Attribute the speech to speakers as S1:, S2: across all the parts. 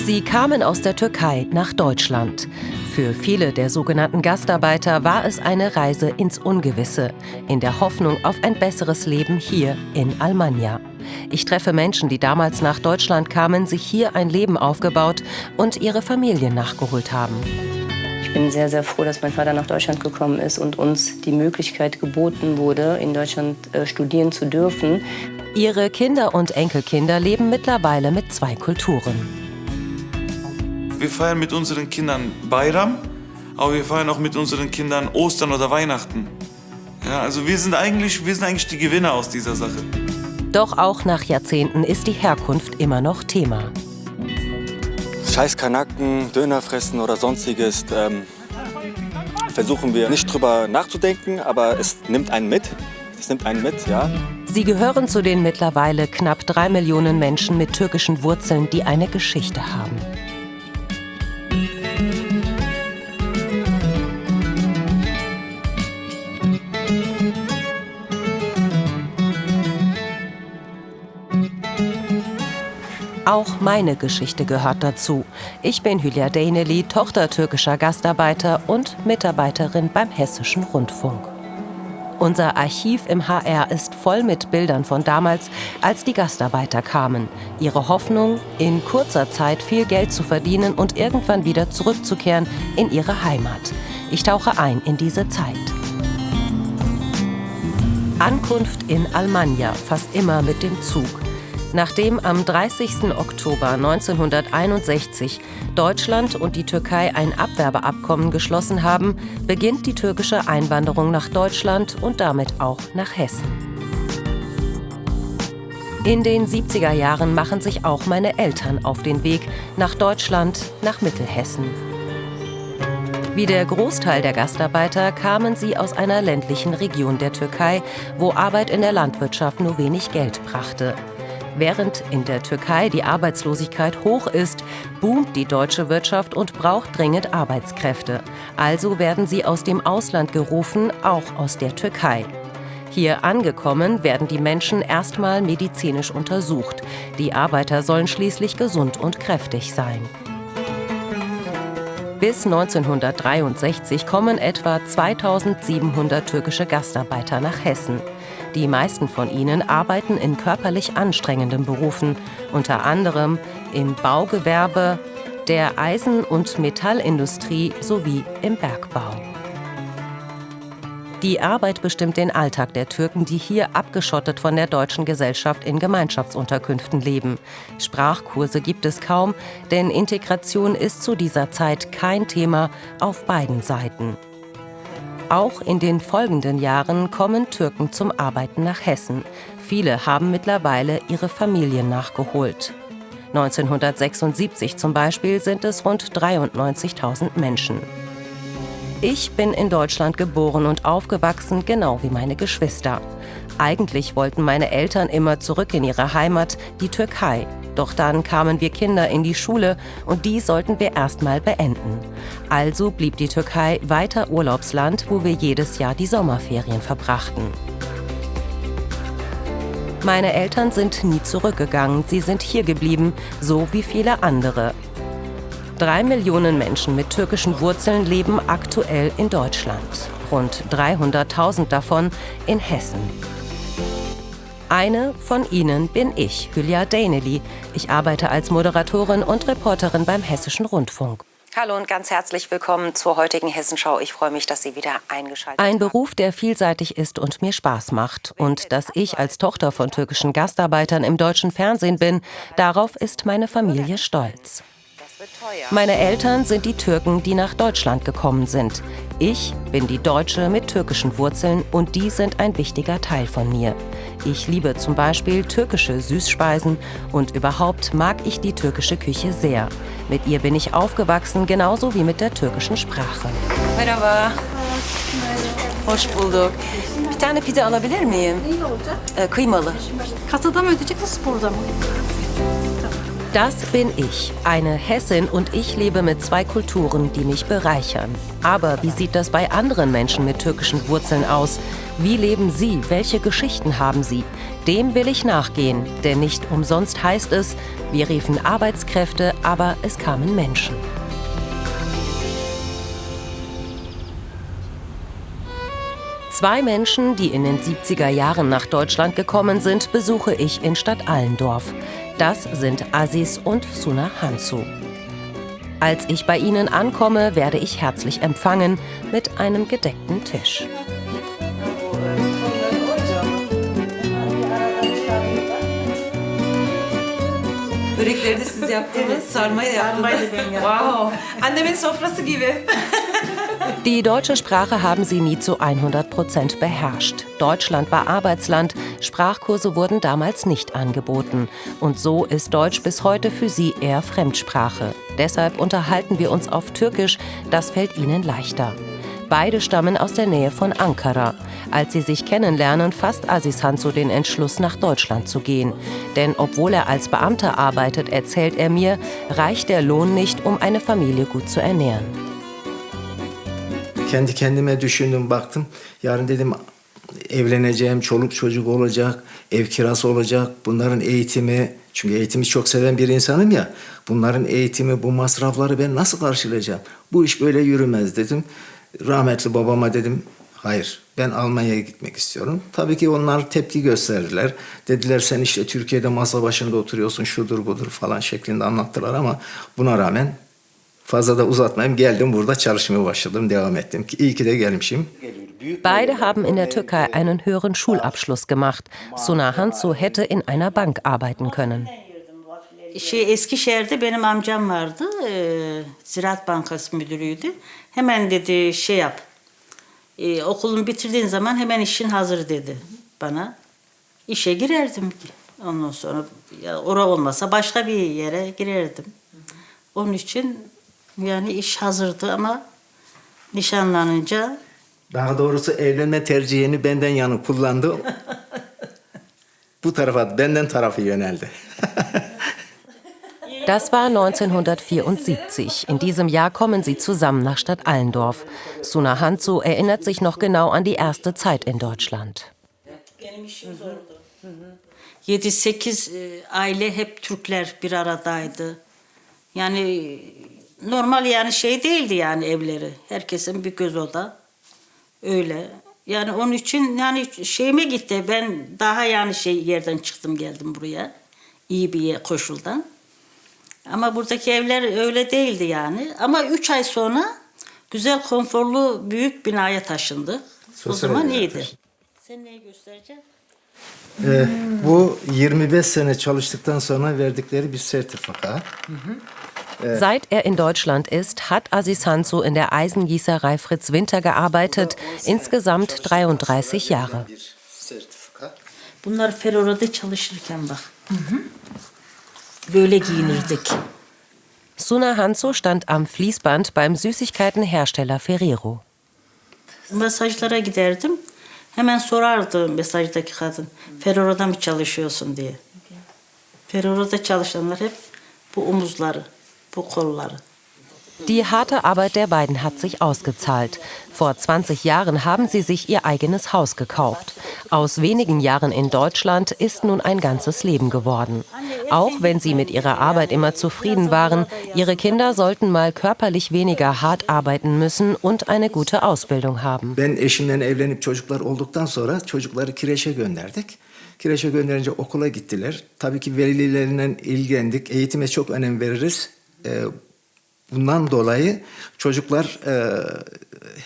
S1: Sie kamen aus der Türkei nach Deutschland. Für viele der sogenannten Gastarbeiter war es eine Reise ins Ungewisse, in der Hoffnung auf ein besseres Leben hier in Almanya. Ich treffe Menschen, die damals nach Deutschland kamen, sich hier ein Leben aufgebaut und ihre Familien nachgeholt haben.
S2: Ich bin sehr, sehr froh, dass mein Vater nach Deutschland gekommen ist und uns die Möglichkeit geboten wurde, in Deutschland studieren zu dürfen.
S1: Ihre Kinder und Enkelkinder leben mittlerweile mit 2 Kulturen.
S3: Wir feiern mit unseren Kindern Bayram, aber wir feiern auch mit unseren Kindern Ostern oder Weihnachten. Ja, also wir sind eigentlich die Gewinner aus dieser Sache.
S1: Doch auch nach Jahrzehnten ist die Herkunft immer noch Thema.
S4: Scheiß Kanaken, Döner fressen oder sonstiges, versuchen wir nicht drüber nachzudenken, aber es nimmt einen mit. Ja.
S1: Sie gehören zu den mittlerweile knapp 3 Millionen Menschen mit türkischen Wurzeln, die eine Geschichte haben. Auch meine Geschichte gehört dazu. Ich bin Hülya Deyneli, Tochter türkischer Gastarbeiter und Mitarbeiterin beim Hessischen Rundfunk. Unser Archiv im HR ist voll mit Bildern von damals, als die Gastarbeiter kamen. Ihre Hoffnung, in kurzer Zeit viel Geld zu verdienen und irgendwann wieder zurückzukehren in ihre Heimat. Ich tauche ein in diese Zeit. Ankunft in Almanya, fast immer mit dem Zug. Nachdem am 30. Oktober 1961 Deutschland und die Türkei ein Abwerbeabkommen geschlossen haben, beginnt die türkische Einwanderung nach Deutschland und damit auch nach Hessen. In den 70er Jahren machen sich auch meine Eltern auf den Weg nach Deutschland, nach Mittelhessen. Wie der Großteil der Gastarbeiter kamen sie aus einer ländlichen Region der Türkei, wo Arbeit in der Landwirtschaft nur wenig Geld brachte. Während in der Türkei die Arbeitslosigkeit hoch ist, boomt die deutsche Wirtschaft und braucht dringend Arbeitskräfte. Also werden sie aus dem Ausland gerufen, auch aus der Türkei. Hier angekommen werden die Menschen erstmal medizinisch untersucht. Die Arbeiter sollen schließlich gesund und kräftig sein. Bis 1963 kommen etwa 2700 türkische Gastarbeiter nach Hessen. Die meisten von ihnen arbeiten in körperlich anstrengenden Berufen, unter anderem im Baugewerbe, der Eisen- und Metallindustrie sowie im Bergbau. Die Arbeit bestimmt den Alltag der Türken, die hier abgeschottet von der deutschen Gesellschaft in Gemeinschaftsunterkünften leben. Sprachkurse gibt es kaum, denn Integration ist zu dieser Zeit kein Thema auf beiden Seiten. Auch in den folgenden Jahren kommen Türken zum Arbeiten nach Hessen. Viele haben mittlerweile ihre Familien nachgeholt. 1976 zum Beispiel sind es rund 93.000 Menschen. Ich bin in Deutschland geboren und aufgewachsen, genau wie meine Geschwister. Eigentlich wollten meine Eltern immer zurück in ihre Heimat, die Türkei. Doch dann kamen wir Kinder in die Schule und die sollten wir erstmal beenden. Also blieb die Türkei weiter Urlaubsland, wo wir jedes Jahr die Sommerferien verbrachten. Meine Eltern sind nie zurückgegangen, sie sind hier geblieben, so wie viele andere. 3 Millionen Menschen mit türkischen Wurzeln leben aktuell in Deutschland. Rund 300.000 davon in Hessen. Eine von ihnen bin ich, Hülya Deyneli. Ich arbeite als Moderatorin und Reporterin beim Hessischen Rundfunk. Hallo und ganz herzlich willkommen zur heutigen Hessenschau. Ich freue mich, dass Sie wieder eingeschaltet haben. Ein Beruf, der vielseitig ist und mir Spaß macht. Und dass ich als Tochter von türkischen Gastarbeitern im deutschen Fernsehen bin, darauf ist meine Familie stolz. Meine Eltern sind die Türken, die nach Deutschland gekommen sind. Ich bin die Deutsche mit türkischen Wurzeln und die sind ein wichtiger Teil von mir. Ich liebe zum Beispiel türkische Süßspeisen und überhaupt mag ich die türkische Küche sehr. Mit ihr bin ich aufgewachsen, genauso wie mit der türkischen Sprache.
S5: Merhaba. Hoş bulduk. Bir tane pide alabilir miyim? Kıymalı.
S6: Kasada mı ödeyecek, burada mı?
S1: Das bin ich, eine Hessin, und ich lebe mit 2 Kulturen, die mich bereichern. Aber wie sieht das bei anderen Menschen mit türkischen Wurzeln aus? Wie leben sie? Welche Geschichten haben sie? Dem will ich nachgehen, denn nicht umsonst heißt es, wir riefen Arbeitskräfte, aber es kamen Menschen. Zwei Menschen, die in den 70er Jahren nach Deutschland gekommen sind, besuche ich in Stadt Allendorf. Das sind Aziz und Suna Hansu. Als ich bei ihnen ankomme, werde ich herzlich empfangen mit einem gedeckten Tisch.
S5: Börekleri de siz yaptınız, sarmayı da yaptınız. Wow, annemin sofrası gibi.
S1: Die deutsche Sprache haben sie nie zu 100% beherrscht. Deutschland war Arbeitsland, Sprachkurse wurden damals nicht angeboten. Und so ist Deutsch bis heute für sie eher Fremdsprache. Deshalb unterhalten wir uns auf Türkisch, das fällt ihnen leichter. Beide stammen aus der Nähe von Ankara. Als sie sich kennenlernen, fasst Aziz Hansu den Entschluss, nach Deutschland zu gehen. Denn obwohl er als Beamter arbeitet, erzählt er mir, reicht der Lohn nicht, um eine Familie gut zu ernähren.
S6: Kendi kendime düşündüm, baktım. Yarın dedim evleneceğim, çoluk çocuk olacak, ev kirası olacak. Bunların eğitimi, çünkü eğitimi çok seven bir insanım ya. Bunların eğitimi, bu masrafları ben nasıl karşılayacağım? Bu iş böyle yürümez dedim. Rahmetli babama dedim, hayır ben Almanya'ya gitmek istiyorum. Tabii ki onlar tepki gösterdiler. Dediler sen işte Türkiye'de masa başında oturuyorsun, şudur budur falan şeklinde anlattılar ama buna rağmen fazla da uzatmayayım, geldim burada çalışmaya başladım, devam ettim. İyi ki de gelmişim.
S1: Beide haben in der Türkei einen höheren Schulabschluss gemacht. Suna Hansu hätte in einer Bank arbeiten können.
S7: Eskişehir'de benim amcam vardı, Ziraat Bankası müdürüydü. Hemen dedi şey yap, okulunu bitirdiğin zaman hemen işin hazır dedi bana. İşe girerdim ondan sonra, ya ora olmasa başka bir yere girerdim. Onun için yani iş hazırdı ama nişanlanınca...
S6: Daha doğrusu evlenme tercihini benden yana kullandı. Bu tarafa, benden tarafı yöneldi.
S1: Das war 1974. In diesem Jahr kommen sie zusammen nach Stadt Allendorf. Suna Hansu erinnert sich noch genau an die erste Zeit in Deutschland.
S7: 7-8 aile hep Türkler bir aradaydı. Yani normal yani şey değildi yani evleri. Herkesin bir göz oda. Öyle. Yani onun için yani şeyime gitti. Ben daha yani yerden çıktım geldim buraya. İyi bir koşuldan. Ama buradaki evler öyle değildi yani. Ama 3 ay sonra güzel konforlu büyük binaya taşındık. O zaman iyiydi. Sen neyi göstereceksin?
S6: Bu 25 sene çalıştıktan sonra verdikleri bir sertifika.
S1: Seit er in Deutschland ist, hat Aziz Hansu in der Eisengießerei Fritz Winter gearbeitet, insgesamt 33 Jahre.
S7: Bunlar Ferroro'da çalışırken bak. Böyle giyinirdik.
S1: Suna Hansu stand am Fließband beim Süßigkeitenhersteller Ferrero.
S7: Mesajlara giderdim. Hemen sorardı mesajdaki kadın. Ferroro'da mı çalışıyorsun diye. Ferroro'da çalışanlar hep bu omuzları, bu kolları.
S1: Die harte Arbeit der beiden hat sich ausgezahlt. Vor 20 Jahren haben sie sich ihr eigenes Haus gekauft. Aus wenigen Jahren in Deutschland ist nun ein ganzes Leben geworden. Auch wenn sie mit ihrer Arbeit immer zufrieden waren, ihre Kinder sollten mal körperlich weniger hart arbeiten müssen und eine gute Ausbildung haben.
S6: Ben eşimle evlenip çocuklar olduktan sonra çocukları kireçe gönderdik. Kireçe gönderince okula gittiler. Tabii ki velilerinden ilgilendik. Eğitime çok önem veririz. Bundan dolayı çocuklar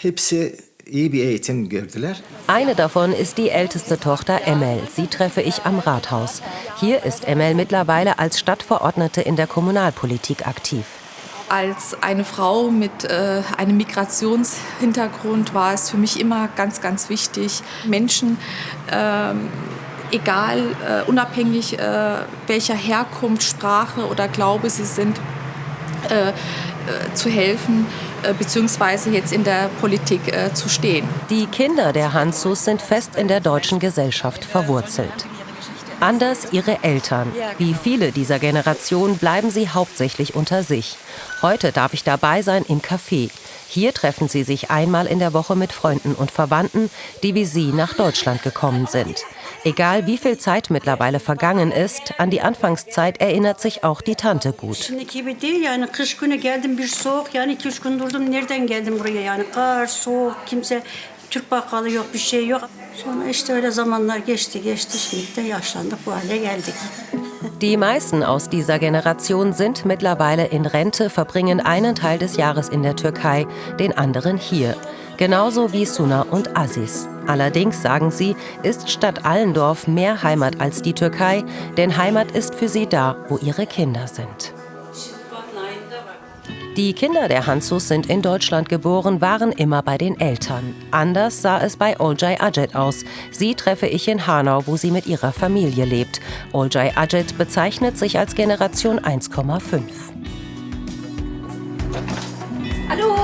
S6: hepsi iyi bir eğitim gördüler.
S1: Eine davon ist die älteste Tochter Emel. Sie treffe ich am Rathaus. Hier ist Emel mittlerweile als Stadtverordnete in der Kommunalpolitik aktiv.
S8: Als eine Frau mit einem Migrationshintergrund war es für mich immer ganz, ganz wichtig, Menschen, egal, unabhängig welcher Herkunft, Sprache oder Glaube sie sind, zu helfen, beziehungsweise jetzt in der Politik zu stehen.
S1: Die Kinder der Hansus sind fest in der deutschen Gesellschaft verwurzelt. Anders ihre Eltern. Wie viele dieser Generation bleiben sie hauptsächlich unter sich. Heute darf ich dabei sein im Café. Hier treffen sie sich einmal in der Woche mit Freunden und Verwandten, die wie sie nach Deutschland gekommen sind. Egal wie viel Zeit mittlerweile vergangen ist, an die Anfangszeit erinnert sich auch die Tante gut. Die meisten aus dieser Generation sind mittlerweile in Rente, verbringen einen Teil des Jahres in der Türkei, den anderen hier. Genauso wie Suna und Aziz. Allerdings, sagen sie, ist Stadt Allendorf mehr Heimat als die Türkei, denn Heimat ist für sie da, wo ihre Kinder sind. Die Kinder der Hanzus sind in Deutschland geboren, waren immer bei den Eltern. Anders sah es bei Olcay Acet aus. Sie treffe ich in Hanau, wo sie mit ihrer Familie lebt. Olcay Acet bezeichnet sich als Generation 1,5.
S2: Hallo,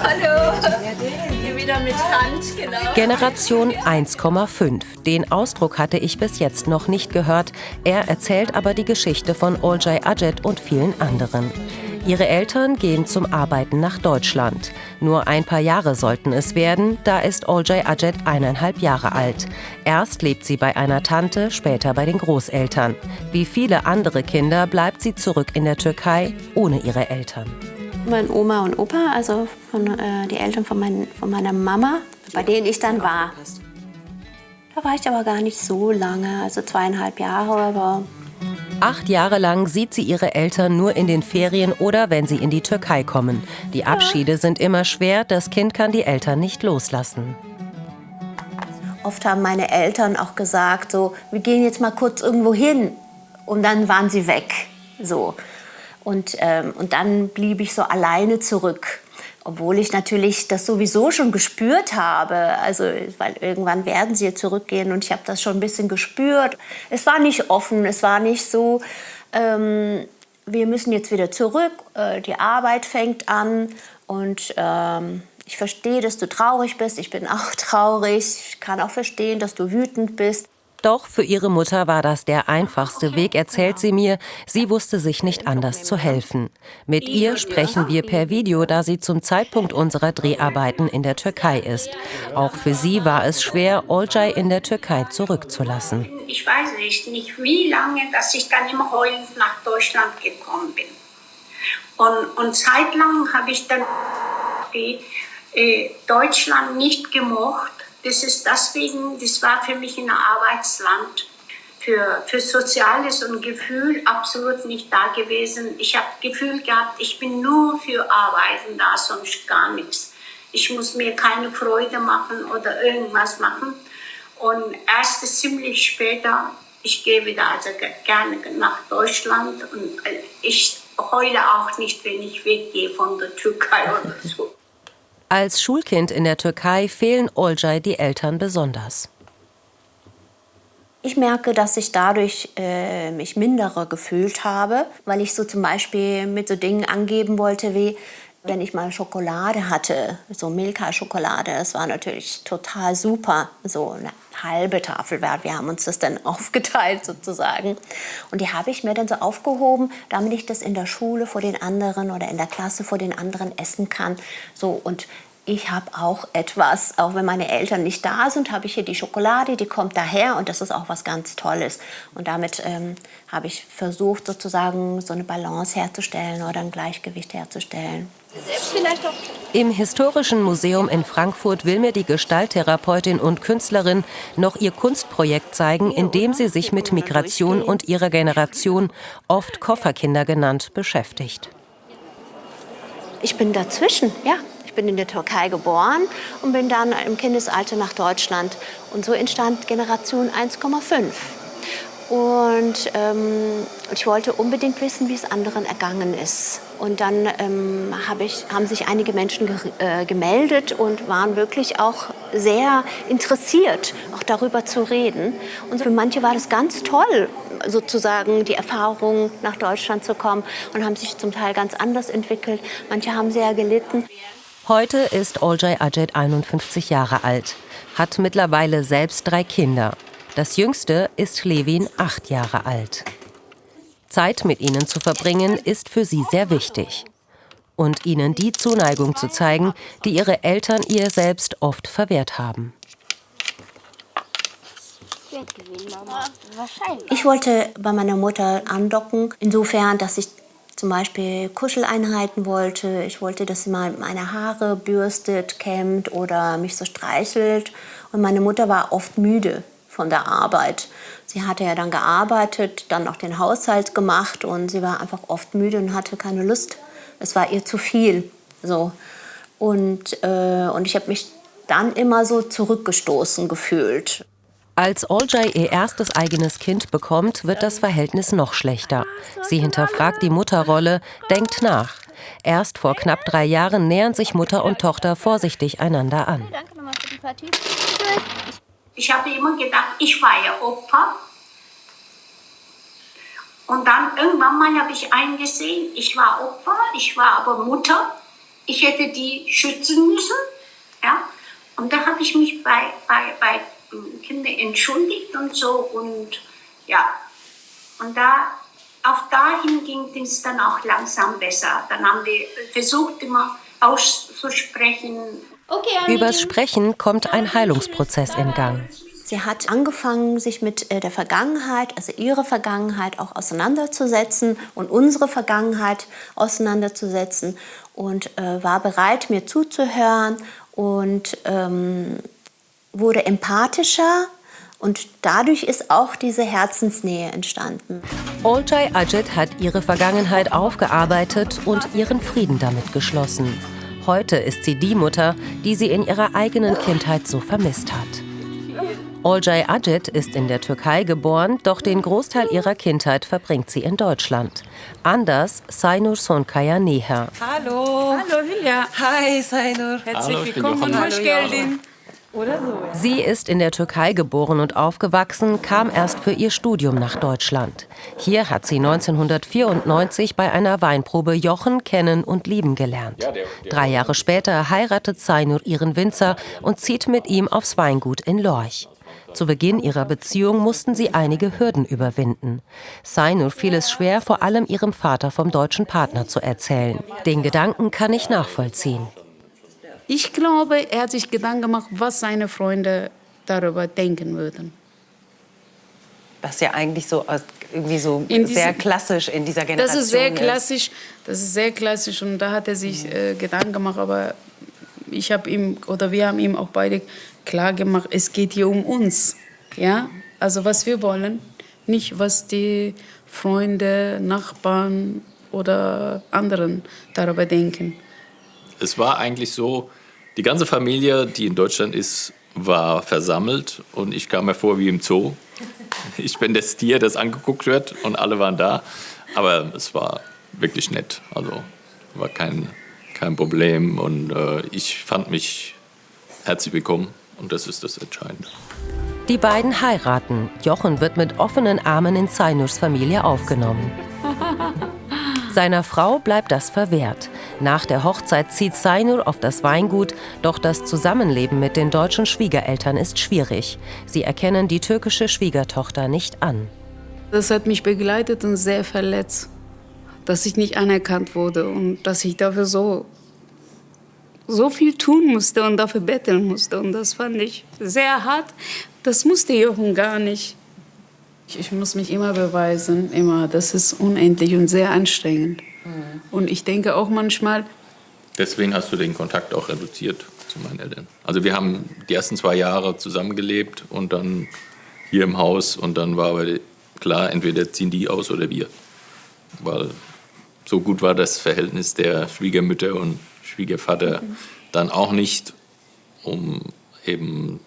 S2: hallo. Hier wieder mit Hand, genau.
S1: Generation 1,5. Den Ausdruck hatte ich bis jetzt noch nicht gehört. Er erzählt aber die Geschichte von Olcay Acet und vielen anderen. Ihre Eltern gehen zum Arbeiten nach Deutschland. Nur ein paar Jahre sollten es werden, da ist Olcay Acet 1,5 Jahre alt. Erst lebt sie bei einer Tante, später bei den Großeltern. Wie viele andere Kinder bleibt sie zurück in der Türkei, ohne ihre Eltern.
S9: Meine Oma und Opa, also die Eltern von meiner Mama, bei denen ich dann war. Da war ich aber gar nicht so lange, also 2,5 Jahre, aber...
S1: 8 Jahre lang sieht sie ihre Eltern nur in den Ferien oder wenn sie in die Türkei kommen. Die Abschiede sind immer schwer, das Kind kann die Eltern nicht loslassen.
S9: Oft haben meine Eltern auch gesagt, so, wir gehen jetzt mal kurz irgendwo hin. Und dann waren sie weg. So. Und dann blieb ich so alleine zurück. Obwohl ich natürlich das sowieso schon gespürt habe. Also, weil irgendwann werden sie zurückgehen und ich habe das schon ein bisschen gespürt. Es war nicht offen, es war nicht so, wir müssen jetzt wieder zurück, die Arbeit fängt an und ich verstehe, dass du traurig bist, ich bin auch traurig. Ich kann auch verstehen, dass du wütend bist.
S1: Doch für ihre Mutter war das der einfachste Weg, erzählt sie mir. Sie wusste sich nicht anders zu helfen. Mit ihr sprechen wir per Video, da sie zum Zeitpunkt unserer Dreharbeiten in der Türkei ist. Auch für sie war es schwer, Olcay in der Türkei zurückzulassen.
S10: Ich weiß nicht wie lange, dass ich dann immer heulend nach Deutschland gekommen bin. Und zeitlang habe ich dann Deutschland nicht gemocht. Das ist deswegen, das war für mich ein Arbeitsland, für Soziales und Gefühl absolut nicht da gewesen. Ich habe das Gefühl gehabt, ich bin nur für Arbeiten da, sonst gar nichts. Ich muss mir keine Freude machen oder irgendwas machen. Und erst ziemlich später, ich gehe wieder also gerne nach Deutschland und ich heule auch nicht, wenn ich weggehe von der Türkei oder so.
S1: Als Schulkind in der Türkei fehlen Olcay die Eltern besonders.
S9: Ich merke, dass ich dadurch mich minderer gefühlt habe, weil ich so zum Beispiel mit so Dingen angeben wollte wie, wenn ich mal Schokolade hatte, so Milka-Schokolade, das war natürlich total super, so eine halbe Tafel wert. Wir haben uns das dann aufgeteilt sozusagen. Und die habe ich mir dann so aufgehoben, damit ich das in der Schule vor den anderen oder in der Klasse vor den anderen essen kann. So, und ich habe auch etwas, auch wenn meine Eltern nicht da sind, habe ich hier die Schokolade, die kommt daher und das ist auch was ganz Tolles. Und damit habe ich versucht, sozusagen so eine Balance herzustellen oder ein Gleichgewicht herzustellen.
S1: Im Historischen Museum in Frankfurt will mir die Gestalttherapeutin und Künstlerin noch ihr Kunstprojekt zeigen, in dem sie sich mit Migration und ihrer Generation, oft Kofferkinder genannt, beschäftigt.
S9: Ich bin dazwischen, ja. Ich bin in der Türkei geboren und bin dann im Kindesalter nach Deutschland. Und so entstand Generation 1,5. Und ich wollte unbedingt wissen, wie es anderen ergangen ist. Und dann haben sich einige Menschen gemeldet und waren wirklich auch sehr interessiert, auch darüber zu reden. Und für manche war das ganz toll, sozusagen die Erfahrung, nach Deutschland zu kommen und haben sich zum Teil ganz anders entwickelt. Manche haben sehr gelitten.
S1: Heute ist Olcay Acet 51 Jahre alt, hat mittlerweile selbst 3 Kinder. Das jüngste ist Levin 8 Jahre alt. Zeit mit ihnen zu verbringen, ist für sie sehr wichtig. Und ihnen die Zuneigung zu zeigen, die ihre Eltern ihr selbst oft verwehrt haben.
S9: Ich wollte bei meiner Mutter andocken, insofern, dass ich zum Beispiel Kuscheleinheiten wollte. Ich wollte, dass sie mal meine Haare bürstet, kämmt oder mich so streichelt. Und meine Mutter war oft müde von der Arbeit. Sie hatte ja dann gearbeitet, dann auch den Haushalt gemacht und sie war einfach oft müde und hatte keine Lust. Es war ihr zu viel. So. Und ich habe mich dann immer so zurückgestoßen gefühlt.
S1: Als Olcay ihr erstes eigenes Kind bekommt, wird das Verhältnis noch schlechter. Sie hinterfragt die Mutterrolle, denkt nach. Erst vor knapp 3 Jahren nähern sich Mutter und Tochter vorsichtig einander an.
S10: Ich habe immer gedacht, ich war ja Opfer. Und dann irgendwann mal habe ich eingesehen, ich war Opfer, ich war aber Mutter. Ich hätte die schützen müssen. Ja? Und da habe ich mich bei Kinder entschuldigt und so. Und ja, und dahin ging es dann auch langsam besser. Dann haben wir versucht, immer auszusprechen.
S1: Übers Sprechen kommt ein Heilungsprozess in Gang.
S9: Sie hat angefangen, sich mit der Vergangenheit, also ihre Vergangenheit auch auseinanderzusetzen und unsere Vergangenheit auseinanderzusetzen und war bereit, mir zuzuhören und wurde empathischer. Und dadurch ist auch diese Herzensnähe entstanden.
S1: Olcay Acet hat ihre Vergangenheit aufgearbeitet und ihren Frieden damit geschlossen. Heute ist sie die Mutter, die sie in ihrer eigenen Kindheit so vermisst hat. Olcay Acet ist in der Türkei geboren, doch den Großteil ihrer Kindheit verbringt sie in Deutschland. Anders Saynur Sonkaya Neher.
S5: Hallo. Hallo Hülya. Hi Saynur. Herzlich willkommen und hoş geldin.
S1: Sie ist in der Türkei geboren und aufgewachsen, kam erst für ihr Studium nach Deutschland. Hier hat sie 1994 bei einer Weinprobe Jochen kennen und lieben gelernt. 3 Jahre später heiratet Saynur ihren Winzer und zieht mit ihm aufs Weingut in Lorch. Zu Beginn ihrer Beziehung mussten sie einige Hürden überwinden. Saynur fiel es schwer, vor allem ihrem Vater vom deutschen Partner zu erzählen. Den Gedanken kann ich nachvollziehen.
S11: Ich glaube, er hat sich Gedanken gemacht, was seine Freunde darüber denken würden.
S5: Das ist ja eigentlich so irgendwie so sehr klassisch in dieser Generation.
S11: Das ist sehr klassisch. Das ist sehr klassisch und da hat er sich Gedanken gemacht, aber wir haben ihm auch beide klar gemacht, es geht hier um uns, ja? Also was wir wollen, nicht was die Freunde, Nachbarn oder anderen darüber denken.
S12: Es war eigentlich so, die ganze Familie, die in Deutschland ist, war versammelt und ich kam mir vor wie im Zoo. Ich bin das Tier, das angeguckt wird und alle waren da. Aber es war wirklich nett, also war kein Problem und ich fand mich herzlich willkommen und das ist das Entscheidende.
S1: Die beiden heiraten. Jochen wird mit offenen Armen in Saynurs Familie aufgenommen. Seiner Frau bleibt das verwehrt. Nach der Hochzeit zieht Saynur auf das Weingut, doch das Zusammenleben mit den deutschen Schwiegereltern ist schwierig. Sie erkennen die türkische Schwiegertochter nicht an.
S11: Das hat mich begleitet und sehr verletzt, dass ich nicht anerkannt wurde und dass ich dafür so viel tun musste und dafür betteln musste. Und das fand ich sehr hart. Das musste Jochen gar nicht. Ich muss mich immer beweisen, immer. Das ist unendlich und sehr anstrengend. Und ich denke auch manchmal...
S12: Deswegen hast du den Kontakt auch reduziert zu meinen Eltern. Also wir haben die ersten 2 Jahre zusammengelebt und dann hier im Haus. Und dann war aber klar, entweder ziehen die aus oder wir. Weil so gut war das Verhältnis der Schwiegermütter und Schwiegervater dann auch nicht, um eben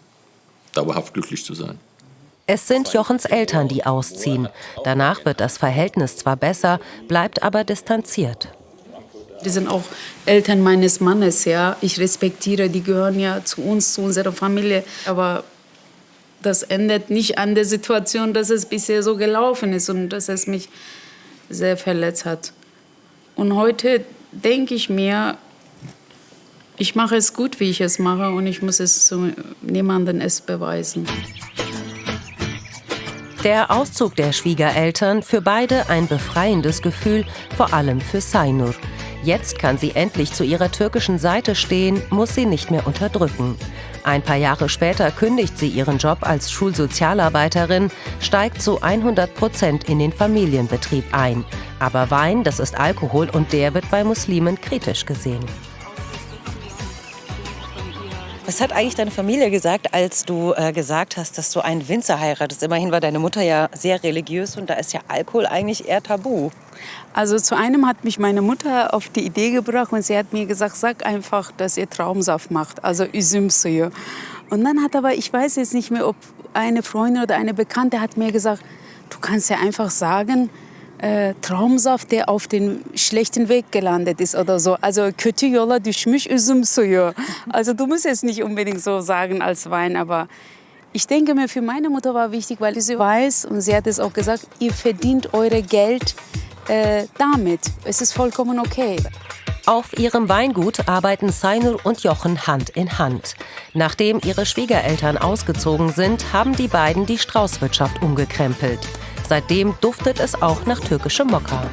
S12: dauerhaft glücklich zu sein.
S1: Es sind Jochens Eltern, die ausziehen. Danach wird das Verhältnis zwar besser, bleibt aber distanziert.
S11: Die sind auch Eltern meines Mannes, ja. Ich respektiere, die gehören ja zu uns, zu unserer Familie. Aber das ändert nicht an der Situation, dass es bisher so gelaufen ist und dass es mich sehr verletzt hat. Und heute denke ich mir, ich mache es gut, wie ich es mache und ich muss es zu niemandem beweisen.
S1: Der Auszug der Schwiegereltern, für beide ein befreiendes Gefühl, vor allem für Saynur. Jetzt kann sie endlich zu ihrer türkischen Seite stehen, muss sie nicht mehr unterdrücken. Ein paar Jahre später kündigt sie ihren Job als Schulsozialarbeiterin, steigt zu 100% in den Familienbetrieb ein. Aber Wein, das ist Alkohol und der wird bei Muslimen kritisch gesehen.
S5: Was hat eigentlich deine Familie gesagt, als du gesagt hast, dass du einen Winzer heiratest? Immerhin war deine Mutter ja sehr religiös und da ist ja Alkohol eigentlich eher tabu.
S11: Also zu einem hat mich meine Mutter auf die Idee gebracht und sie hat mir gesagt, sag einfach, dass ihr Traubensaft macht, also üzüm suyu. Und dann hat aber, ich weiß jetzt nicht mehr, ob eine Freundin oder eine Bekannte hat mir gesagt, du kannst ja einfach sagen, Traubensaft, der auf den schlechten Weg gelandet ist oder so. Also kötü yola düşmüş üzüm suyu. Also du musst jetzt nicht unbedingt so sagen als Wein, aber ich denke mir, für meine Mutter war wichtig, weil sie weiß, und sie hat es auch gesagt, ihr verdient eure Geld damit. Es ist vollkommen okay.
S1: Auf ihrem Weingut arbeiten Saynur und Jochen Hand in Hand. Nachdem ihre Schwiegereltern ausgezogen sind, haben die beiden die Straußwirtschaft umgekrempelt. Seitdem duftet es auch nach türkischem Mokka.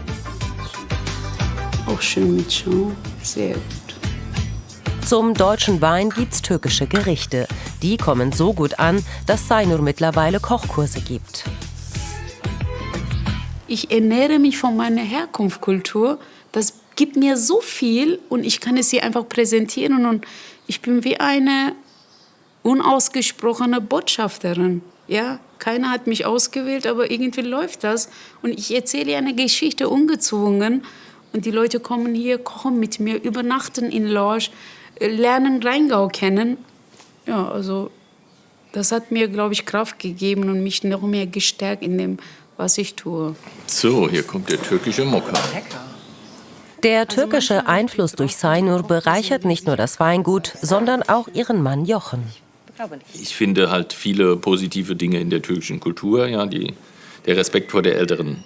S11: Auch schön mit Schaum, sehr gut.
S1: Zum deutschen Wein gibt's türkische Gerichte. Die kommen so gut an, dass Saynur mittlerweile Kochkurse gibt.
S11: Ich ernähre mich von meiner Herkunftskultur. Das gibt mir so viel und ich kann es hier einfach präsentieren. Und ich bin wie eine unausgesprochene Botschafterin. Ja, keiner hat mich ausgewählt, aber irgendwie läuft das. Und ich erzähle eine Geschichte ungezwungen. Und die Leute kommen hier, kochen mit mir, übernachten in Lorsch, lernen Rheingau kennen. Ja, also das hat mir, glaube ich, Kraft gegeben und mich noch mehr gestärkt in dem, was ich tue.
S12: So, hier kommt der türkische Mokka.
S1: Der türkische Einfluss durch Saynur bereichert nicht nur das Weingut, sondern auch ihren Mann Jochen.
S12: Ich finde halt viele positive Dinge in der türkischen Kultur. Ja, der Respekt vor der älteren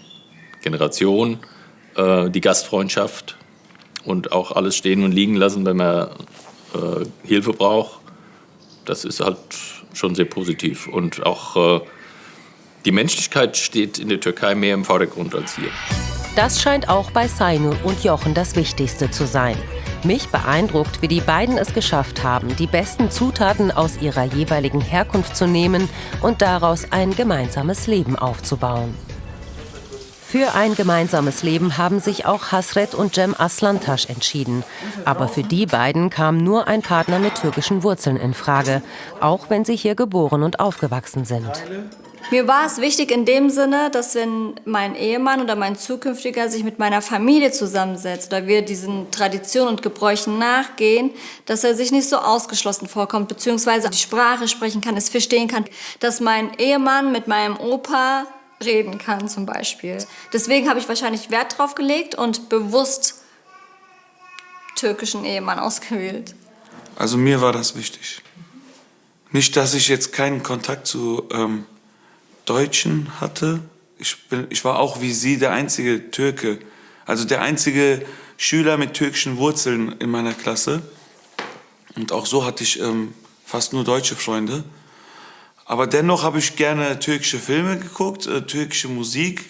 S12: Generation, die Gastfreundschaft und auch alles stehen und liegen lassen, wenn man Hilfe braucht. Das ist halt schon sehr positiv. Und auch die Menschlichkeit steht in der Türkei mehr im Vordergrund als hier.
S1: Das scheint auch bei Saynur und Jochen das Wichtigste zu sein. Mich beeindruckt, wie die beiden es geschafft haben, die besten Zutaten aus ihrer jeweiligen Herkunft zu nehmen und daraus ein gemeinsames Leben aufzubauen. Für ein gemeinsames Leben haben sich auch Hasret und Cem Aslantaş entschieden. Aber für die beiden kam nur ein Partner mit türkischen Wurzeln in Frage, auch wenn sie hier geboren und aufgewachsen sind.
S13: Mir war es wichtig in dem Sinne, dass wenn mein Ehemann oder mein Zukünftiger sich mit meiner Familie zusammensetzt oder wir diesen Traditionen und Gebräuchen nachgehen, dass er sich nicht so ausgeschlossen vorkommt, beziehungsweise die Sprache sprechen kann, es verstehen kann, dass mein Ehemann mit meinem Opa reden kann zum Beispiel. Deswegen habe ich wahrscheinlich Wert drauf gelegt und bewusst türkischen Ehemann ausgewählt.
S3: Also mir war das wichtig. Nicht, dass ich jetzt keinen Kontakt zu Deutschen hatte. Ich war auch wie Sie der einzige Türke, also der einzige Schüler mit türkischen Wurzeln in meiner Klasse. Und auch so hatte ich fast nur deutsche Freunde. Aber dennoch habe ich gerne türkische Filme geguckt, türkische Musik.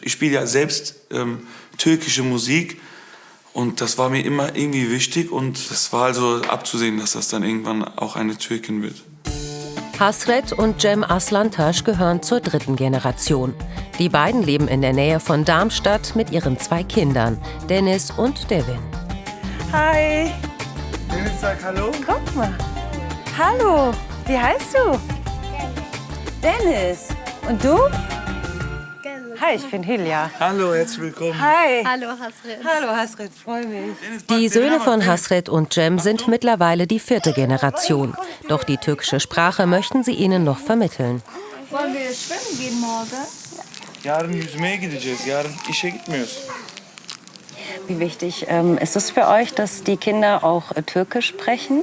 S3: Ich spiele ja selbst türkische Musik und das war mir immer irgendwie wichtig und es war also abzusehen, dass das dann irgendwann auch eine Türkin wird.
S1: Hasret und Cem Aslantaş gehören zur dritten Generation. Die beiden leben in der Nähe von Darmstadt mit ihren 2 Kindern, Deniz und Devin.
S5: Hi.
S14: Deniz, sag hallo.
S5: Guck mal. Hallo. Wie heißt du? Deniz. Und du? Hi, ich bin Hilja.
S14: Hallo, herzlich willkommen.
S5: Hi.
S13: Hallo Hasret.
S5: Hallo Hasret, freue mich.
S1: Die Söhne von Hasret und Cem sind mittlerweile die 4. Generation. Doch die türkische Sprache möchten sie ihnen noch vermitteln.
S13: Wollen wir schwimmen gehen morgen?
S14: Yarın yüzmeye gideceğiz. Yarın işe gitmiyoruz.
S5: Wie wichtig ist es für euch, dass die Kinder auch Türkisch sprechen?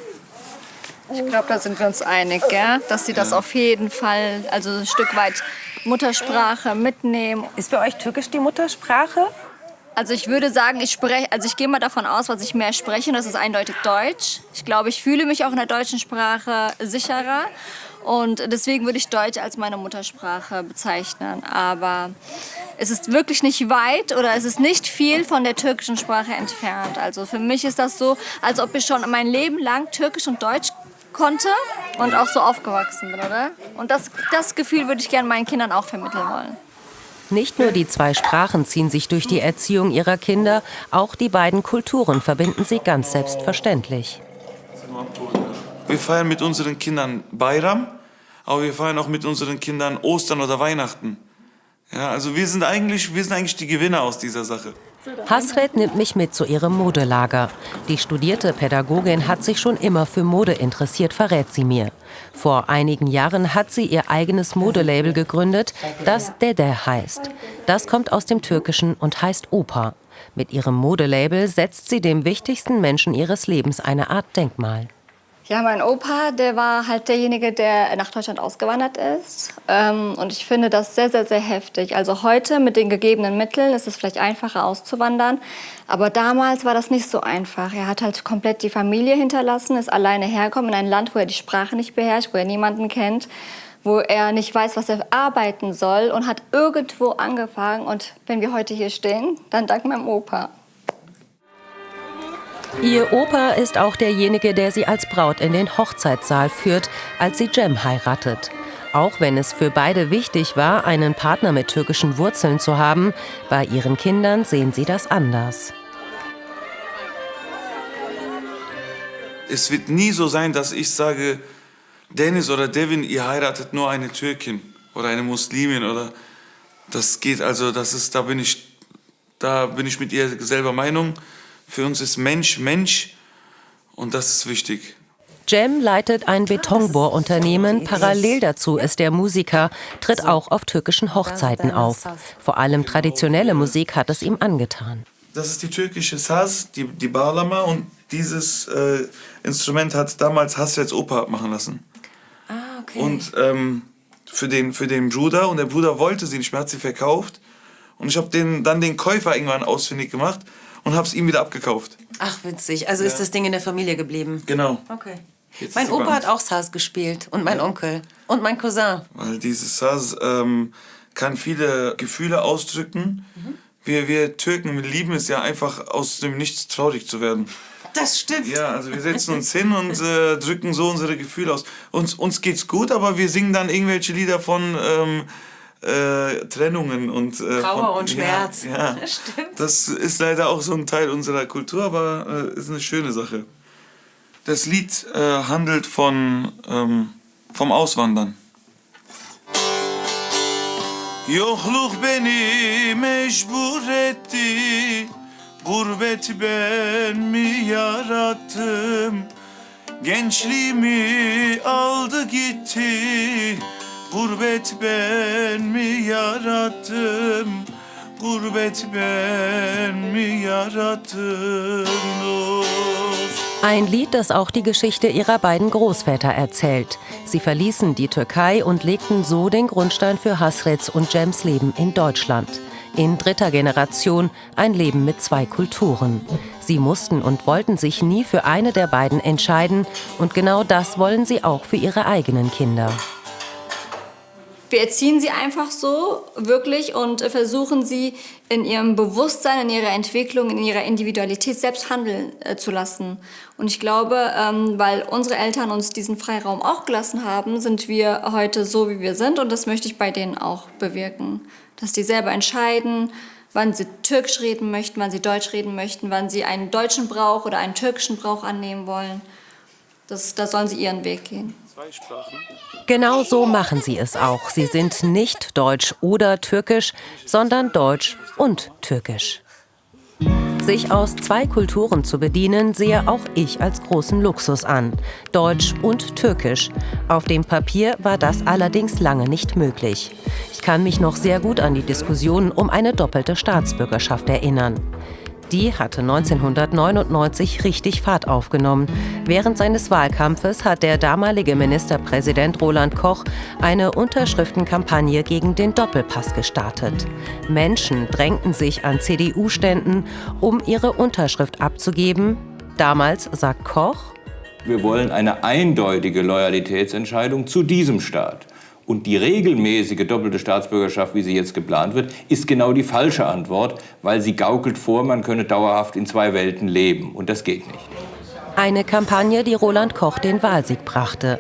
S13: Ich glaube, da sind wir uns einig, gell? Dass sie das auf jeden Fall, also ein Stück weit Muttersprache mitnehmen.
S5: Ist für euch Türkisch die Muttersprache?
S13: Also ich würde sagen, ich gehe mal davon aus, was ich mehr spreche, und das ist eindeutig Deutsch. Ich glaube, ich fühle mich auch in der deutschen Sprache sicherer. Und deswegen würde ich Deutsch als meine Muttersprache bezeichnen. Aber es ist wirklich nicht weit oder es ist nicht viel von der türkischen Sprache entfernt. Also für mich ist das so, als ob ich schon mein Leben lang Türkisch und Deutsch konnte und auch so aufgewachsen bin, oder? Und das Gefühl würde ich gerne meinen Kindern auch vermitteln wollen.
S1: Nicht nur die 2 Sprachen ziehen sich durch die Erziehung ihrer Kinder, auch die beiden Kulturen verbinden sie ganz selbstverständlich.
S3: Wir feiern mit unseren Kindern Bayram, aber wir feiern auch mit unseren Kindern Ostern oder Weihnachten. Ja, also wir sind eigentlich die Gewinner aus dieser Sache.
S1: Hasret nimmt mich mit zu ihrem Modelager. Die studierte Pädagogin hat sich schon immer für Mode interessiert, verrät sie mir. Vor einigen Jahren hat sie ihr eigenes Modelabel gegründet, das Dede heißt. Das kommt aus dem Türkischen und heißt Opa. Mit ihrem Modelabel setzt sie dem wichtigsten Menschen ihres Lebens eine Art Denkmal.
S13: Ja, mein Opa, der war halt derjenige, der nach Deutschland ausgewandert ist. Und ich finde das sehr, sehr, sehr heftig. Also heute mit den gegebenen Mitteln ist es vielleicht einfacher auszuwandern. Aber damals war das nicht so einfach. Er hat halt komplett die Familie hinterlassen, ist alleine hergekommen in ein Land, wo er die Sprache nicht beherrscht, wo er niemanden kennt, wo er nicht weiß, was er arbeiten soll und hat irgendwo angefangen. Und wenn wir heute hier stehen, dann dank meinem Opa.
S1: Ihr Opa ist auch derjenige, der sie als Braut in den Hochzeitssaal führt, als sie Cem heiratet. Auch wenn es für beide wichtig war, einen Partner mit türkischen Wurzeln zu haben, bei ihren Kindern sehen sie das anders.
S3: Es wird nie so sein, dass ich sage, Deniz oder Devin, ihr heiratet nur eine Türkin oder eine Muslimin oder das geht, also da bin ich mit ihr selber Meinung. Für uns ist Mensch Mensch und das ist wichtig.
S1: Cem leitet ein Betonbohrunternehmen, parallel dazu ist er Musiker, tritt auch auf türkischen Hochzeiten auf. Vor allem traditionelle Musik hat es ihm angetan.
S3: Das ist die türkische Saz, die Bağlama und dieses Instrument hat damals Hasrets Opa machen lassen.
S5: Ah, okay.
S3: Und für den Bruder und der Bruder wollte sie nicht mehr, hat sie verkauft und ich habe dann den Käufer irgendwann ausfindig gemacht und habe es ihm wieder abgekauft.
S5: Ach, witzig. Also ist das Ding in der Familie geblieben?
S3: Genau.
S5: Okay. Mein Opa hat auch Saz gespielt und mein Onkel und mein Cousin.
S3: Weil dieses Saz kann viele Gefühle ausdrücken. Wir Türken lieben es ja einfach, aus dem Nichts traurig zu werden.
S5: Das stimmt.
S3: Ja, also wir setzen uns hin und drücken so unsere Gefühle aus. Uns geht's gut, aber wir singen dann irgendwelche Lieder von Trennungen und
S5: Trauer und Schmerz.
S3: Ja,
S5: Stimmt.
S3: das ist leider auch so ein Teil unserer Kultur, aber ist eine schöne Sache. Das Lied handelt vom Auswandern. Yokluk beni mecbur etti, gurbet ben mi yarattım, gençliğimi aldı gitti. Gurbet ben mi yarattım, gurbet ben mi yarattım dost.
S1: Ein Lied, das auch die Geschichte ihrer beiden Großväter erzählt. Sie verließen die Türkei und legten so den Grundstein für Hasrets und Cems Leben in Deutschland. In 3. Generation ein Leben mit 2 Kulturen. Sie mussten und wollten sich nie für eine der beiden entscheiden und genau das wollen sie auch für ihre eigenen Kinder.
S13: Wir erziehen sie einfach so, wirklich, und versuchen sie in ihrem Bewusstsein, in ihrer Entwicklung, in ihrer Individualität selbst handeln zu lassen. Und ich glaube, weil unsere Eltern uns diesen Freiraum auch gelassen haben, sind wir heute so, wie wir sind. Und das möchte ich bei denen auch bewirken. Dass die selber entscheiden, wann sie Türkisch reden möchten, wann sie Deutsch reden möchten, wann sie einen deutschen Brauch oder einen türkischen Brauch annehmen wollen. Da sollen sie ihren Weg gehen.
S3: 2 Sprachen.
S1: Genau so machen sie es auch. Sie sind nicht deutsch oder türkisch, sondern deutsch und türkisch. Sich aus 2 Kulturen zu bedienen, sehe auch ich als großen Luxus an. Deutsch und türkisch. Auf dem Papier war das allerdings lange nicht möglich. Ich kann mich noch sehr gut an die Diskussionen um eine doppelte Staatsbürgerschaft erinnern. Die hatte 1999 richtig Fahrt aufgenommen. Während seines Wahlkampfes hat der damalige Ministerpräsident Roland Koch eine Unterschriftenkampagne gegen den Doppelpass gestartet. Menschen drängten sich an CDU-Ständen, um ihre Unterschrift abzugeben. Damals, sagt Koch,
S15: Wir wollen eine eindeutige Loyalitätsentscheidung zu diesem Staat. Und die regelmäßige doppelte Staatsbürgerschaft, wie sie jetzt geplant wird, ist genau die falsche Antwort, weil sie gaukelt vor, man könne dauerhaft in 2 Welten leben. Und das geht nicht.
S1: Eine Kampagne, die Roland Koch den Wahlsieg brachte.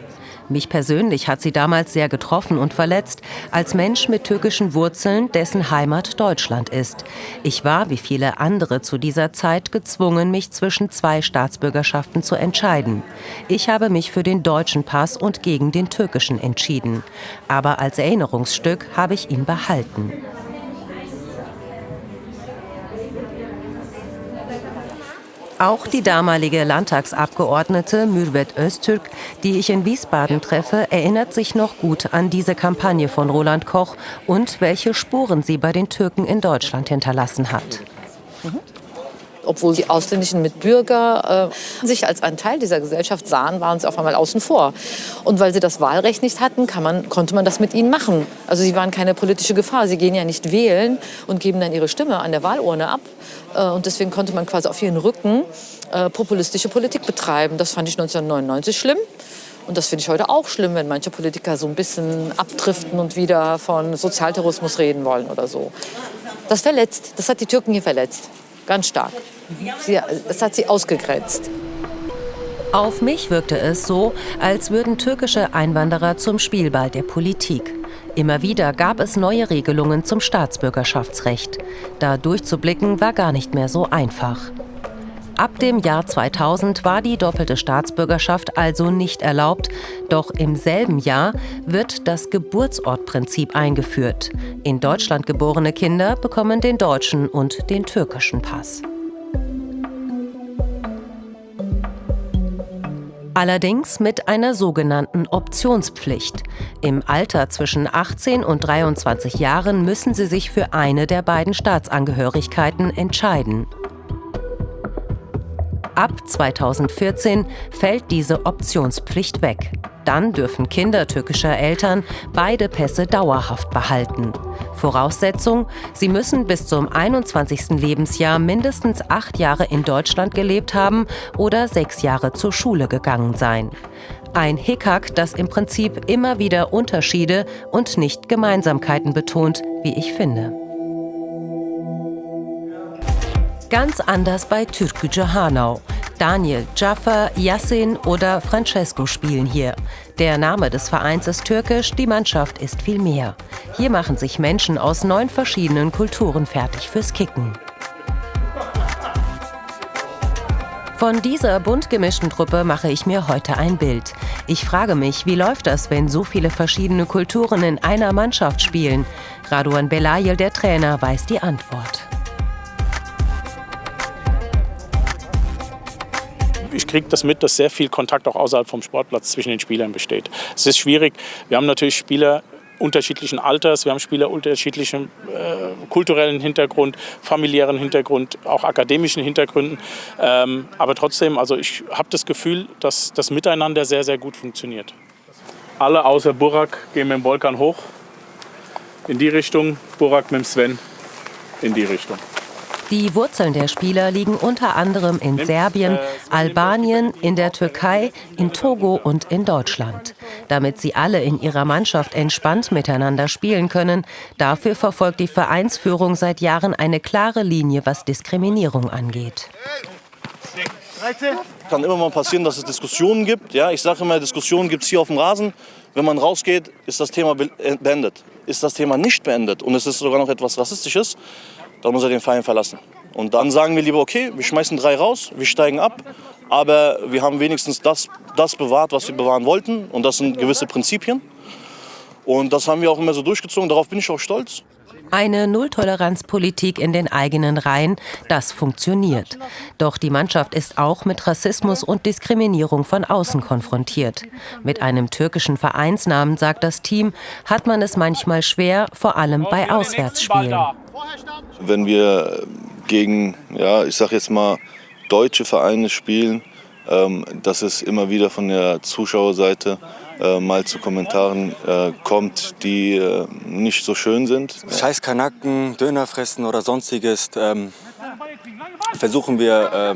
S1: Mich persönlich hat sie damals sehr getroffen und verletzt, als Mensch mit türkischen Wurzeln, dessen Heimat Deutschland ist. Ich war, wie viele andere zu dieser Zeit, gezwungen, mich zwischen 2 Staatsbürgerschaften zu entscheiden. Ich habe mich für den deutschen Pass und gegen den türkischen entschieden. Aber als Erinnerungsstück habe ich ihn behalten. Auch die damalige Landtagsabgeordnete Mürvet Öztürk, die ich in Wiesbaden treffe, erinnert sich noch gut an diese Kampagne von Roland Koch und welche Spuren sie bei den Türken in Deutschland hinterlassen hat.
S16: Obwohl die ausländischen Mitbürger sich als ein Teil dieser Gesellschaft sahen, waren sie auf einmal außen vor. Und weil sie das Wahlrecht nicht hatten, konnte man das mit ihnen machen. Also sie waren keine politische Gefahr. Sie gehen ja nicht wählen und geben dann ihre Stimme an der Wahlurne ab. Und deswegen konnte man quasi auf ihren Rücken populistische Politik betreiben. Das fand ich 1999 schlimm. Und das finde ich heute auch schlimm, wenn manche Politiker so ein bisschen abdriften und wieder von Sozialterrorismus reden wollen oder so. Das verletzt. Das hat die Türken hier verletzt. Ganz stark. Es hat sie ausgegrenzt.
S1: Auf mich wirkte es so, als würden türkische Einwanderer zum Spielball der Politik. Immer wieder gab es neue Regelungen zum Staatsbürgerschaftsrecht. Da durchzublicken war gar nicht mehr so einfach. Ab dem Jahr 2000 war die doppelte Staatsbürgerschaft also nicht erlaubt. Doch im selben Jahr wird das Geburtsortprinzip eingeführt. In Deutschland geborene Kinder bekommen den deutschen und den türkischen Pass. Allerdings mit einer sogenannten Optionspflicht. Im Alter zwischen 18 und 23 Jahren müssen sie sich für eine der beiden Staatsangehörigkeiten entscheiden. Ab 2014 fällt diese Optionspflicht weg. Dann dürfen Kinder türkischer Eltern beide Pässe dauerhaft behalten. Voraussetzung: Sie müssen bis zum 21. Lebensjahr mindestens 8 Jahre in Deutschland gelebt haben oder 6 Jahre zur Schule gegangen sein. Ein Hickhack, das im Prinzip immer wieder Unterschiede und nicht Gemeinsamkeiten betont, wie ich finde. Ganz anders bei Türkgücü Hanau. Daniel, Cafer, Yasin oder Francesco spielen hier. Der Name des Vereins ist türkisch, die Mannschaft ist viel mehr. Hier machen sich Menschen aus 9 verschiedenen Kulturen fertig fürs Kicken. Von dieser bunt gemischten Truppe mache ich mir heute ein Bild. Ich frage mich, wie läuft das, wenn so viele verschiedene Kulturen in einer Mannschaft spielen? Raduan Belayel, der Trainer, weiß die Antwort.
S17: Ich kriege das mit, dass sehr viel Kontakt auch außerhalb vom Sportplatz zwischen den Spielern besteht. Es ist schwierig. Wir haben natürlich Spieler unterschiedlichen Alters, wir haben Spieler unterschiedlichen kulturellen Hintergrund, familiären Hintergrund, auch akademischen Hintergründen. Aber trotzdem, also ich habe das Gefühl, dass das Miteinander sehr, sehr gut funktioniert. Alle außer Burak gehen mit dem Volkan hoch in die Richtung, Burak mit dem Sven in die Richtung.
S1: Die Wurzeln der Spieler liegen unter anderem in Serbien, Albanien, in der Türkei, in Togo und in Deutschland. Damit sie alle in ihrer Mannschaft entspannt miteinander spielen können, dafür verfolgt die Vereinsführung seit Jahren eine klare Linie, was Diskriminierung angeht.
S18: Kann immer mal passieren, dass es Diskussionen gibt. Ja, ich sage immer, Diskussionen gibt es hier auf dem Rasen. Wenn man rausgeht, ist das Thema beendet. Ist das Thema nicht beendet und es ist sogar noch etwas Rassistisches, dann muss er den Verein verlassen. Und dann sagen wir lieber, okay, wir schmeißen 3 raus, wir steigen ab, aber wir haben wenigstens das bewahrt, was wir bewahren wollten. Und das sind gewisse Prinzipien. Und das haben wir auch immer so durchgezogen, darauf bin ich auch stolz.
S1: Eine Nulltoleranzpolitik in den eigenen Reihen, das funktioniert. Doch die Mannschaft ist auch mit Rassismus und Diskriminierung von außen konfrontiert. Mit einem türkischen Vereinsnamen, sagt das Team, hat man es manchmal schwer, vor allem bei Auswärtsspielen.
S19: Wenn wir gegen, ja, ich sag jetzt mal, deutsche Vereine spielen, dass es immer wieder von der Zuschauerseite mal zu Kommentaren kommt, die nicht so schön sind.
S4: Scheiß Kanaken, Döner fressen oder sonstiges, versuchen wir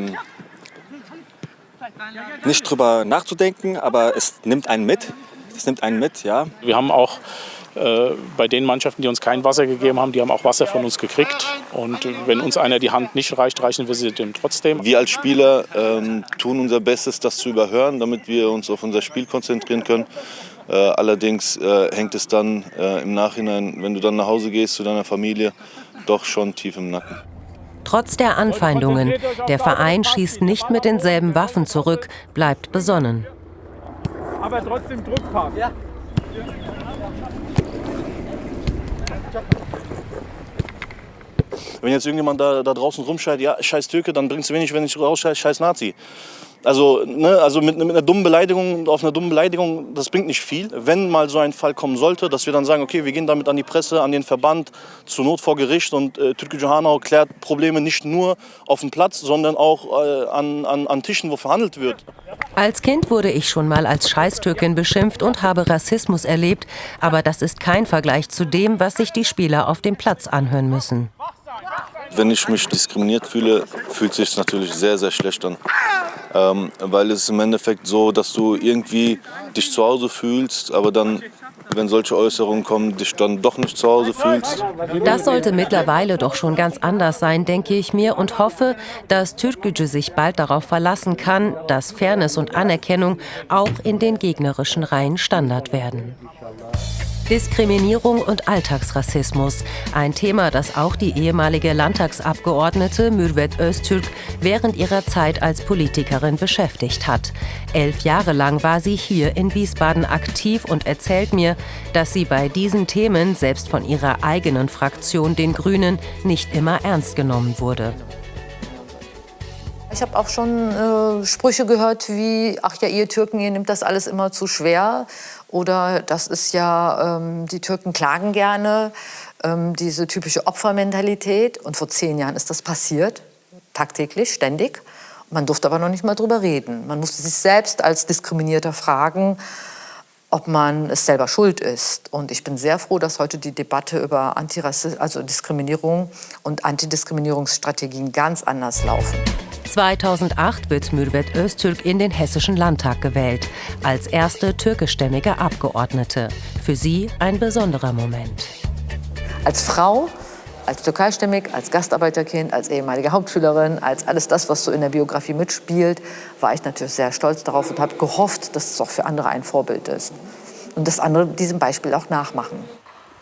S4: nicht drüber nachzudenken, aber es nimmt einen mit. Es nimmt einen mit, ja.
S17: Wir haben auch bei den Mannschaften, die uns kein Wasser gegeben haben, die haben auch Wasser von uns gekriegt. Und wenn uns einer die Hand nicht reicht, reichen wir sie dem trotzdem.
S19: Wir als Spieler tun unser Bestes, das zu überhören, damit wir uns auf unser Spiel konzentrieren können. Allerdings hängt es dann im Nachhinein, wenn du dann nach Hause gehst zu deiner Familie, doch schon tief im Nacken.
S1: Trotz der Anfeindungen, der Verein schießt nicht mit denselben Waffen zurück, bleibt besonnen.
S17: Aber trotzdem Druck haben. Ja.
S18: Wenn jetzt irgendjemand da draußen rumschreit, ja, scheiß Türke, dann bringt es wenig, wenn ich rausschreie, scheiß Nazi. Also, ne, also mit einer dummen Beleidigung, auf einer dummen Beleidigung, das bringt nicht viel. Wenn mal so ein Fall kommen sollte, dass wir dann sagen, okay, wir gehen damit an die Presse, an den Verband, zur Not vor Gericht und Türkgücü Hanau klärt Probleme nicht nur auf dem Platz, sondern auch an Tischen, wo verhandelt wird.
S1: Als Kind wurde ich schon mal als Scheißtürkin beschimpft und habe Rassismus erlebt, aber das ist kein Vergleich zu dem, was sich die Spieler auf dem Platz anhören müssen.
S19: Wenn ich mich diskriminiert fühle, fühlt es sich natürlich sehr, sehr schlecht an. Weil es ist im Endeffekt so, dass du irgendwie dich zu Hause fühlst, aber dann, wenn solche Äußerungen kommen, dich dann doch nicht zu Hause fühlst.
S1: Das sollte mittlerweile doch schon ganz anders sein, denke ich mir, und hoffe, dass Türkgücü sich bald darauf verlassen kann, dass Fairness und Anerkennung auch in den gegnerischen Reihen Standard werden. Diskriminierung und Alltagsrassismus. Ein Thema, das auch die ehemalige Landtagsabgeordnete Mürvet Öztürk während ihrer Zeit als Politikerin beschäftigt hat. 11 Jahre lang war sie hier in Wiesbaden aktiv und erzählt mir, dass sie bei diesen Themen selbst von ihrer eigenen Fraktion, den Grünen, nicht immer ernst genommen wurde.
S16: Ich habe auch schon Sprüche gehört wie, ach ja, ihr Türken, ihr nehmt das alles immer zu schwer. Oder das ist ja, die Türken klagen gerne, diese typische Opfermentalität. Und vor 10 Jahren ist das passiert, tagtäglich, ständig. Man durfte aber noch nicht mal drüber reden. Man musste sich selbst als Diskriminierter fragen, ob man es selber schuld ist. Und ich bin sehr froh, dass heute die Debatte über Diskriminierung und Antidiskriminierungsstrategien ganz anders laufen.
S1: 2008 wird Mürvet Öztürk in den Hessischen Landtag gewählt, als erste türkischstämmige Abgeordnete. Für sie ein besonderer Moment.
S16: Als Frau, als türkeistämmig, als Gastarbeiterkind, als ehemalige Hauptschülerin, als alles das, was so in der Biografie mitspielt, war ich natürlich sehr stolz darauf und habe gehofft, dass es auch für andere ein Vorbild ist. Und dass andere diesem Beispiel auch nachmachen.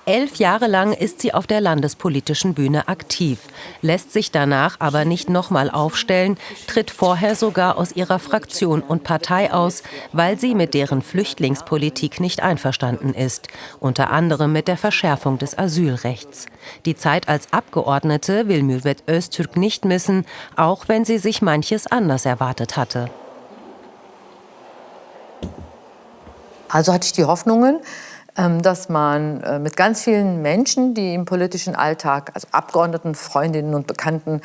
S1: 11 Jahre lang ist sie auf der landespolitischen Bühne aktiv, lässt sich danach aber nicht nochmal aufstellen, tritt vorher sogar aus ihrer Fraktion und Partei aus, weil sie mit deren Flüchtlingspolitik nicht einverstanden ist, unter anderem mit der Verschärfung des Asylrechts. Die Zeit als Abgeordnete will Mürvet Öztürk nicht missen, auch wenn sie sich manches anders erwartet hatte.
S16: Also hatte ich die Hoffnungen, dass man mit ganz vielen Menschen, die im politischen Alltag, also Abgeordneten, Freundinnen und Bekannten,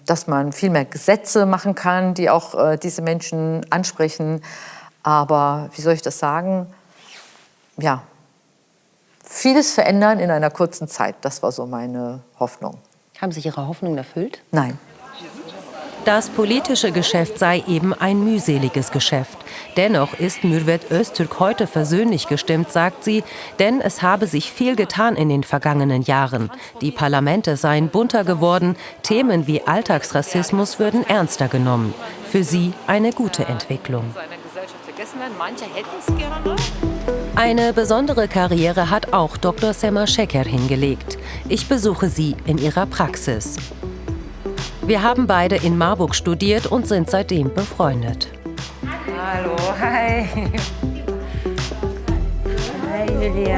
S16: dass man viel mehr Gesetze machen kann, die auch diese Menschen ansprechen. Aber wie soll ich das sagen? Ja, vieles verändern in einer kurzen Zeit. Das war so meine Hoffnung.
S2: Haben sich Ihre Hoffnungen erfüllt?
S16: Nein.
S1: Das politische Geschäft sei eben ein mühseliges Geschäft. Dennoch ist Mürvet Öztürk heute versöhnlich gestimmt, sagt sie, denn es habe sich viel getan in den vergangenen Jahren. Die Parlamente seien bunter geworden, Themen wie Alltagsrassismus würden ernster genommen. Für sie eine gute Entwicklung. Eine besondere Karriere hat auch Dr. Sema Şeker hingelegt. Ich besuche sie in ihrer Praxis. Wir haben beide in Marburg studiert und sind seitdem befreundet.
S2: Hallo, hi. Hi, Lydia.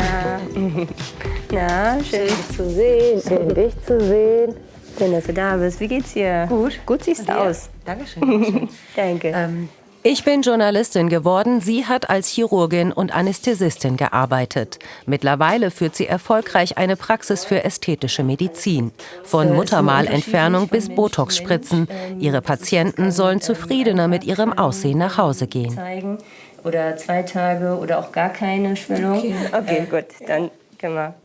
S2: Na, schön dich zu sehen. Schön dich zu sehen. Schön, dass du da bist. Wie geht's dir? Gut. Gut siehst du aus.
S1: Dankeschön.
S2: Danke.
S1: Ich bin Journalistin geworden, sie hat als Chirurgin und Anästhesistin gearbeitet. Mittlerweile führt sie erfolgreich eine Praxis für ästhetische Medizin. Von Muttermalentfernung bis Botox-Spritzen. Ihre Patienten sollen zufriedener mit ihrem Aussehen nach Hause gehen.
S2: Oder 2 Tage oder auch gar keine Schwellung. Okay, gut, dann können wir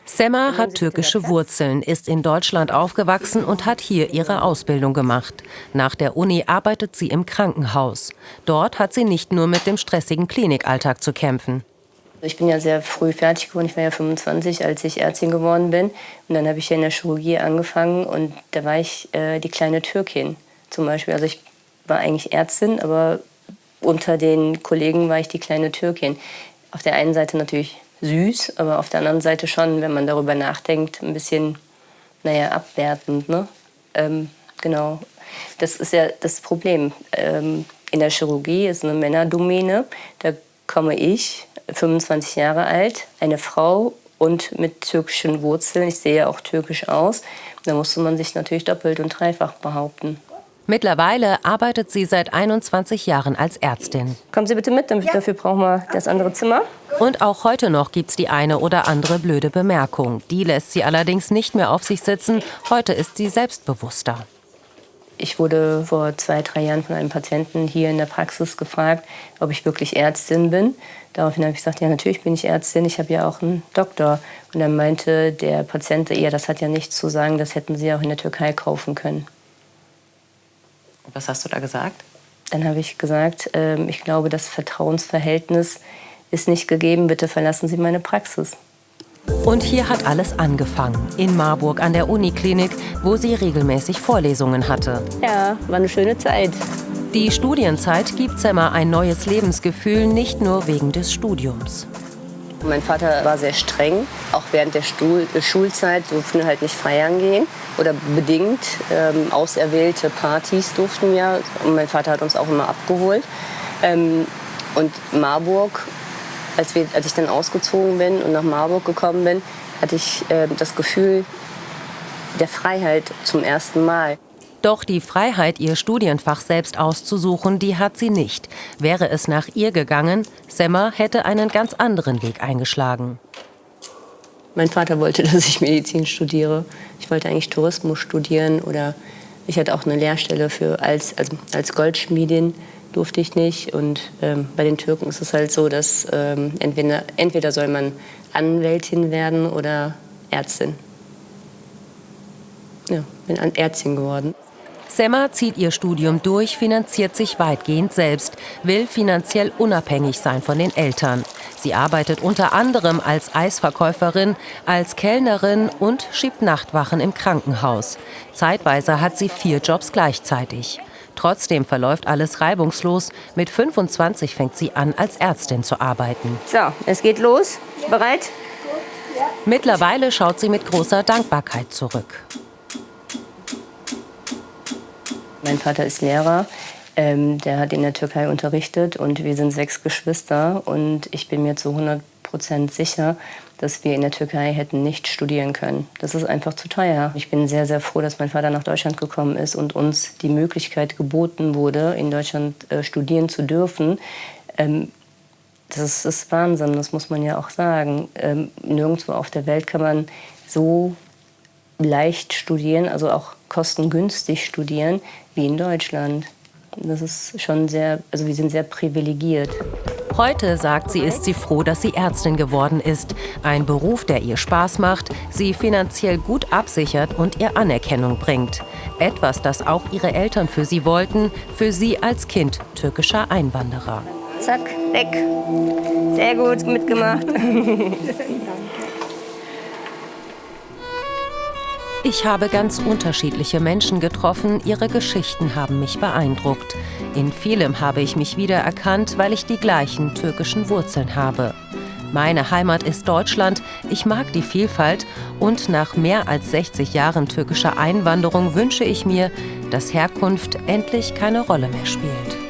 S1: Sema hat türkische Wurzeln, ist in Deutschland aufgewachsen und hat hier ihre Ausbildung gemacht. Nach der Uni arbeitet sie im Krankenhaus. Dort hat sie nicht nur mit dem stressigen Klinikalltag zu kämpfen.
S2: Ich bin ja sehr früh fertig geworden. Ich war ja 25, als ich Ärztin geworden bin. Und dann habe ich ja in der Chirurgie angefangen und da war ich die kleine Türkin zum Beispiel. Also ich war eigentlich Ärztin, aber unter den Kollegen war ich die kleine Türkin. Auf der einen Seite natürlich süß, aber auf der anderen Seite schon, wenn man darüber nachdenkt, ein bisschen, abwertend. Ne? Genau, das ist ja das Problem. In der Chirurgie ist eine Männerdomäne. Da komme ich, 25 Jahre alt, eine Frau und mit türkischen Wurzeln. Ich sehe auch türkisch aus. Da musste man sich natürlich doppelt und dreifach behaupten.
S1: Mittlerweile arbeitet sie seit 21 Jahren als Ärztin.
S2: Kommen Sie bitte mit, dafür brauchen wir das andere Zimmer.
S1: Und auch heute noch gibt's die eine oder andere blöde Bemerkung. Die lässt sie allerdings nicht mehr auf sich sitzen. Heute ist sie selbstbewusster.
S2: Ich wurde vor 2-3 Jahren von einem Patienten hier in der Praxis gefragt, ob ich wirklich Ärztin bin. Daraufhin habe ich gesagt, ja, natürlich bin ich Ärztin, ich habe ja auch einen Doktor. Und dann meinte der Patient, ja, das hat ja nichts zu sagen, das hätten Sie auch in der Türkei kaufen können.
S5: Was hast du da gesagt?
S2: Dann habe ich gesagt, ich glaube, das Vertrauensverhältnis ist nicht gegeben, bitte verlassen Sie meine Praxis.
S1: Und hier hat alles angefangen, in Marburg an der Uniklinik, wo sie regelmäßig Vorlesungen hatte.
S2: Ja, war eine schöne Zeit.
S1: Die Studienzeit gibt Sema ein neues Lebensgefühl, nicht nur wegen des Studiums.
S2: Mein Vater war sehr streng, auch während der Schulzeit durften wir halt nicht feiern gehen oder bedingt. Auserwählte Partys durften wir und mein Vater hat uns auch immer abgeholt. Und Marburg, als ich dann ausgezogen bin und nach Marburg gekommen bin, hatte ich das Gefühl der Freiheit zum ersten Mal.
S1: Doch die Freiheit, ihr Studienfach selbst auszusuchen, die hat sie nicht. Wäre es nach ihr gegangen, Sema hätte einen ganz anderen Weg eingeschlagen.
S2: Mein Vater wollte, dass ich Medizin studiere. Ich wollte eigentlich Tourismus studieren oder ich hatte auch eine Lehrstelle als Goldschmiedin, durfte ich nicht. Und bei den Türken ist es halt so, dass entweder soll man Anwältin werden oder Ärztin. Ja, bin Ärztin geworden.
S1: Sema zieht ihr Studium durch, finanziert sich weitgehend selbst, will finanziell unabhängig sein von den Eltern. Sie arbeitet unter anderem als Eisverkäuferin, als Kellnerin und schiebt Nachtwachen im Krankenhaus. Zeitweise hat sie 4 Jobs gleichzeitig. Trotzdem verläuft alles reibungslos. Mit 25 fängt sie an, als Ärztin zu arbeiten.
S2: So, es geht los. Bereit?
S1: Mittlerweile schaut sie mit großer Dankbarkeit zurück.
S2: Mein Vater ist Lehrer, der hat in der Türkei unterrichtet und wir sind 6 Geschwister und ich bin mir zu 100% sicher, dass wir in der Türkei hätten nicht studieren können. Das ist einfach zu teuer. Ich bin sehr, sehr froh, dass mein Vater nach Deutschland gekommen ist und uns die Möglichkeit geboten wurde, in Deutschland studieren zu dürfen. Das ist Wahnsinn, das muss man ja auch sagen. Nirgendwo auf der Welt kann man so leicht studieren, also auch kostengünstig studieren, wie in Deutschland. Das ist schon sehr, also wir sind sehr privilegiert.
S1: Heute, sagt sie, ist sie froh, dass sie Ärztin geworden ist. Ein Beruf, der ihr Spaß macht, sie finanziell gut absichert und ihr Anerkennung bringt. Etwas, das auch ihre Eltern für sie wollten, für sie als Kind türkischer Einwanderer.
S2: Zack, weg. Sehr gut mitgemacht.
S1: Ich habe ganz unterschiedliche Menschen getroffen, ihre Geschichten haben mich beeindruckt. In vielem habe ich mich wiedererkannt, weil ich die gleichen türkischen Wurzeln habe. Meine Heimat ist Deutschland, ich mag die Vielfalt und nach mehr als 60 Jahren türkischer Einwanderung wünsche ich mir, dass Herkunft endlich keine Rolle mehr spielt.